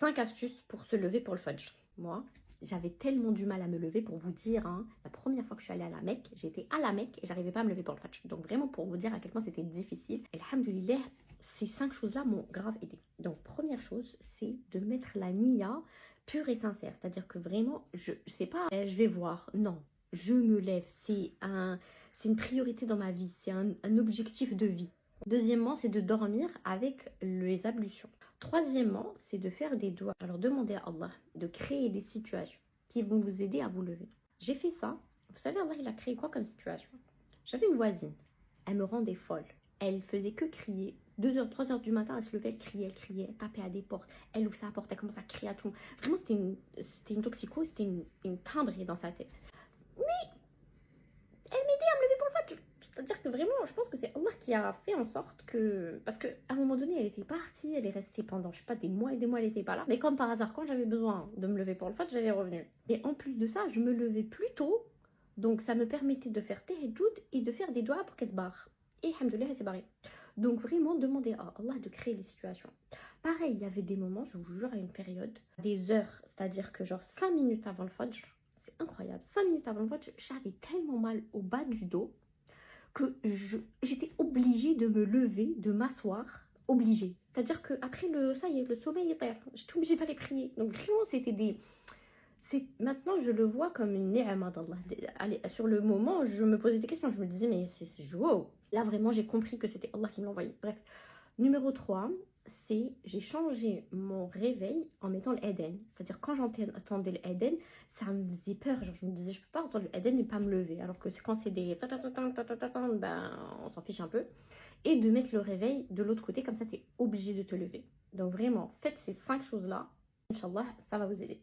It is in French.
5 astuces pour se lever pour le Fajr. Moi, j'avais tellement du mal à me lever pour vous dire, hein, la première fois que je suis allée à la Mecque, j'étais à la Mecque et j'arrivais pas à me lever pour le Fajr. Donc vraiment pour vous dire à quel point c'était difficile. Et alhamdoulilah, ces 5 choses-là m'ont grave aidé. Donc première chose, c'est de mettre la niya pure et sincère. C'est-à-dire que vraiment, je sais pas, je vais voir. Non, je me lève. C'est une priorité dans ma vie. C'est un objectif de vie. Deuxièmement, c'est de dormir avec les ablutions. Troisièmement, c'est de faire des doigts. Alors demandez à Allah de créer des situations qui vont vous aider à vous lever. J'ai fait ça. Vous savez, Allah, il a créé quoi comme situation? J'avais une voisine. Elle me rendait folle. Elle faisait que crier. 2h, 3h du matin, elle se levait, elle criait, elle tapait à des portes. Elle ouvre sa porte, elle commence à crier à tout. Vraiment, c'était une toxico, c'était une timbrée dans sa tête. C'est-à-dire que vraiment, je pense que c'est Allah qui a fait en sorte que... Parce qu'à un moment donné, elle était partie, elle est restée pendant, je sais pas, des mois et des mois, elle n'était pas là. Mais comme par hasard, quand j'avais besoin de me lever pour le Fajr, j'allais revenue. Et en plus de ça, je me levais plus tôt. Donc ça me permettait de faire tahajjud et de faire des doigts pour qu'elle se barre. Et alhamdoulilah, elle s'est barrée. Donc vraiment, demandez à Allah de créer des situations. Pareil, il y avait des moments, je vous jure, à une période, des heures, c'est-à-dire que genre 5 minutes avant le Fajr, c'est incroyable, 5 minutes avant le Fajr, j'avais tellement mal au bas du dos que j'étais obligée de me lever, de m'asseoir, obligée. C'est-à-dire qu'après, ça y est, le sommeil est terre. J'étais obligée d'aller prier. Donc vraiment, c'était des... Maintenant, je le vois comme une ni'ma d'Allah. Sur le moment, je me posais des questions. Je me disais, mais c'est wow. Là, vraiment, j'ai compris que c'était Allah qui me l'envoyait. Bref. Numéro 3, c'est j'ai changé mon réveil en mettant le Eden. C'est-à-dire quand j'entendais le Eden, ça me faisait peur. Genre je me disais je peux pas entendre le Eden et pas me lever. Alors que quand c'est des ben on s'en fiche un peu. Et de mettre le réveil de l'autre côté, comme ça tu es obligé de te lever. Donc vraiment, faites ces 5 choses-là. Inch'Allah, ça va vous aider.